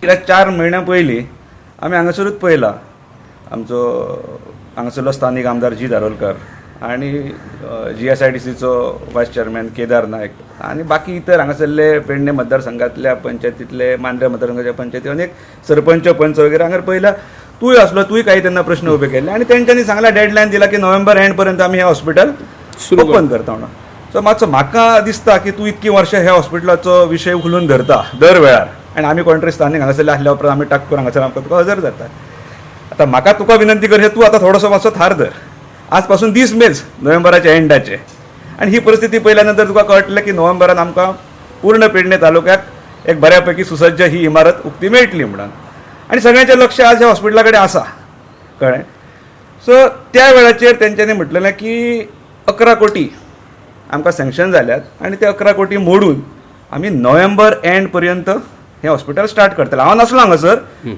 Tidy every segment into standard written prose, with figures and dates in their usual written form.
कित्याक 4 म्हयन्यां पयलीं आमी हांगासरूच पळयला आमचो हांगासरलो स्थानीक आमदार जी धारोलकर आनी GSIDCचो वायस चेअरमॅन केदार नायक आनी बाकी इतर हांगासरले पेडणे मतदारसंघातल्या पंचायतींतले मांद्रे मतदारसंघाच्या पंचायती अनेक सरपंच पंच वगैरे हांगर पळयला. तूंय आसलो, तूंय काही तेन्ना प्रश्न उबे केले आनी तेंच्यांनी सांगला डेडलायन दिला की नोव्हेंबर एंड पर्यंत आमी हें हॉस्पिटल ओपन करता म्हणून. सो मातसो म्हाका दिसता की तूं इतकी वर्सां ह्या हॉस्पिटलाचो विशय उखलून धरता दर वेळार आनी आमी कोण स्थानीक हांगासरले आसल्या उपरांत आमी टाक करून हांगासर आमकां तुका हजर जाता. आतां म्हाका तुका विनंती कर हे तूं आतां थोडोसो मातसो थार धर. आज पासून 20 मेच नोव्हेंबराच्या एंडाचे आनी ही परिस्थिती पळयल्या नंतर तुका कळटलें की नोव्हेंबरान आमकां पूर्ण पेडणे तालुक्याक एक बऱ्यापैकी सुसज्ज ही इमारत उक्ती मेळटली म्हणून. आनी सगळ्यांचें लक्ष आज ह्या हॉस्पिटला कडेन आसा, कळ्ळें. सो त्या वेळाचेर तेंच्यांनी म्हटलेलें की 11 कोटी आमकां सँक्शन जाल्यात आनी ते 11 कोटी मोडून आमी नोव्हेंबर एंड पर्यंत हें हॉस्पिटल स्टार्ट करतले. हांव नासलो हांगासर,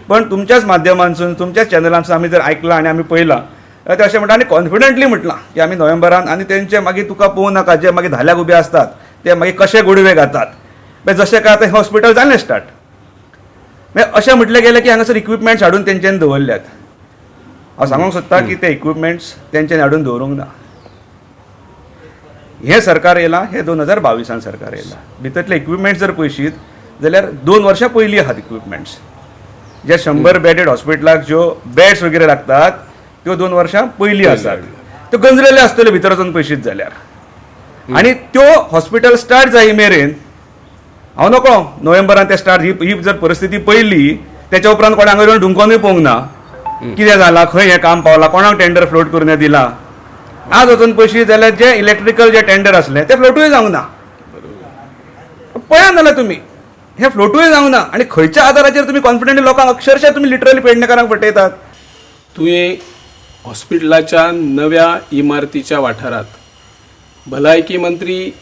पण तुमच्याच माध्यमांसून तुमच्याच चॅनलांसून आमी जर आयकलां आनी आमी पळयलां ते अशें म्हणटा आनी कॉन्फिडंटली म्हटलां की आमी नोव्हेंबरान आनी तेंचे मागीर तुका पळोवं नाका जे मागीर धाल्याक उबे आसतात ते मागीर कशे गोडवे घातात मागीर जशें काय आतां हें हॉस्पिटल जालें स्टार्ट. मागीर अशें म्हटलें गेलें की हांगासर इक्विपमेंट्स हाडून तेंच्यांनी दवरल्यात. हांव सांगूंक सोदतां की ते इक्विपमेंट्स तेंच्यांनी हाडून दवरूंक ना. हें सरकार येयलां, हें 2022 सरकार येयलां. भितरले इक्विपमेंट्स जर पळयशीत जाल्यार 2 वर्सां पयलीं आहात इक्विपमेंट्स. जे 100 बेडेड हॉस्पिटलाक ज्यो बेड्स वगैरे लागतात त्यो 2 वर्सां पयलीं आसात. त्यो गंजलेले आसतल्यो भितर वचून पळयशीत जाल्यार. आनी त्यो हॉस्पिटल स्टार्ट जाय मेरेन हांव नकळो नोव्हेंबरान ते स्टार्ट ही जर परिस्थिती पळयली तेच्या उपरांत कोणा हांगा येवन ढुंकोनूय पळोवंक ना कितें जालां, खंय हें काम पावलां, कोणाक टेंडर फ्लोट करून दिलां. आज वचून पळयशीत जाल्यार जे इलेक्ट्रिकल जे टेंडर आसले ते फ्लोटूय जावंक ना. पळयात जाल्यार तुमी हे फ्लोटूय जावंक ना आनी खंयच्या आदाराचेर तुमी कॉन्फिडंटली लोकांक अक्षरशः तुमी लिटरली पेडणेकारांक फटयतात. तुवें हॉस्पिटलाच्या नव्या इमारतीच्या वाठारात भलायकी मंत्री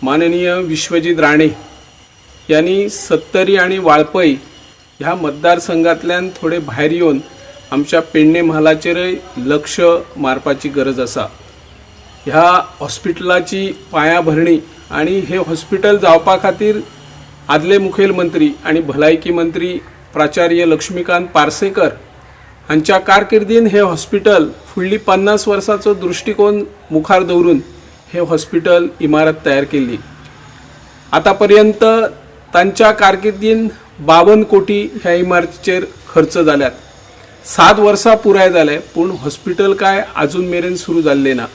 माननीय विश्वजीत राणे यांनी सत्तरी आणि वाळपय ह्या मतदारसंघातल्यान थोडे भायर येवन आमच्या पेडणे म्हालाचेरय लक्ष मारपाची गरज आसा. ह्या हॉस्पिटलाची पायाभरणी आणि हे हॉस्पिटल जावपा खातीर आदले मुखेल मंत्री आणि भलायकी मंत्री प्राचार्य लक्ष्मीकांत पार्सेकर हांच्या कारकिर्दीन हे हॉस्पिटल फुडली 50 वर्सांचो दृष्टिकोन मुखार दवरून हे हॉस्पिटल इमारत तयार केल्ली. आतापर्यंत तांच्या कारकिर्दीन 52 कोटी ह्या इमारतीचेर खर्च जाल्यात. 7 वर्सां पुराय जाले पूण हॉस्पिटल काय अजून मेरेन सुरू जाल्लें ना.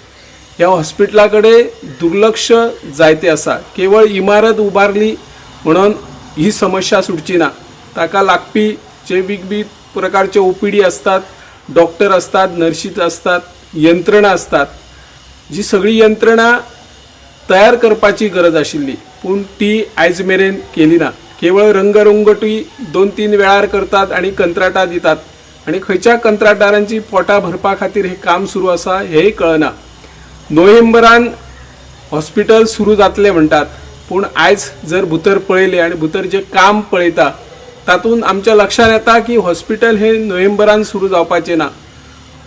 ह्या हॉस्पिटला कडेन दुर्लक्ष जायते आसा. केवळ इमारत उबारली म्हणून ही समस्या सुटची ना. ताका लागपी जे विविध प्रकारचे OPD असतात, डॉक्टर असतात, नर्शीज असतात, यंत्रणा असतात, जी सगळी यंत्रणा तयार करपाची गरज आशिल्ली पूण ती आयज मेरेन केली ना. केवळ रंगरंगोटी 2-3 वेळार करतात आणि कंत्राटां दितात आणि खंयच्या कंत्राटदारांची पोटां भरपा खातीर हे काम सुरू आसा हेंय कळना. नोव्हेंबरान हॉस्पिटल सुरू जातले म्हणटात पूण आयज जर भितर पळयले आणि भितर जे काम पळयता तातूंत आमच्या लक्षात येता की हॉस्पिटल हे नोव्हेंबरान सुरू जावपाचें ना.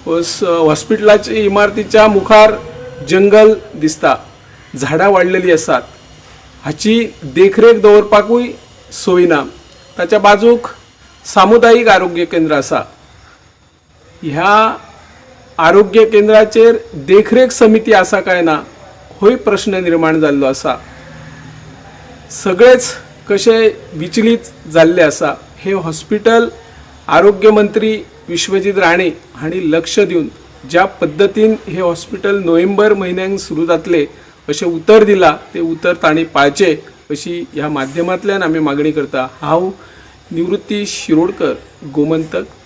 हॉस्पिटलाच्या इमारतीच्या मुखार जंगल दिसता, झाडां वाडलेलीं आसात, हाची देखरेख दवरपाकूय सोय ना. ताच्या बाजूक सामुदायिक आरोग्य केंद्र आसा. ह्या आरोग्य केंद्राचेर देखरेख समिती आसा काय ना होय प्रश्न निर्माण जाल्लो आसा. सगळेच कशे विचलीत जाल्ले आसा. हे हॉस्पिटल आरोग्य मंत्री विश्वजीत राणे हांणी लक्ष दिवन ज्या पद्दतीन हे हॉस्पिटल नोव्हेंबर म्हयन्याक सुरू जातले अशें उतर दिला ते उतर तांणी पाळचें अशी ह्या माध्यमांतल्यान आमी मागणी करता. हांव निवृत्ती शिरोडकर, गोमंतक.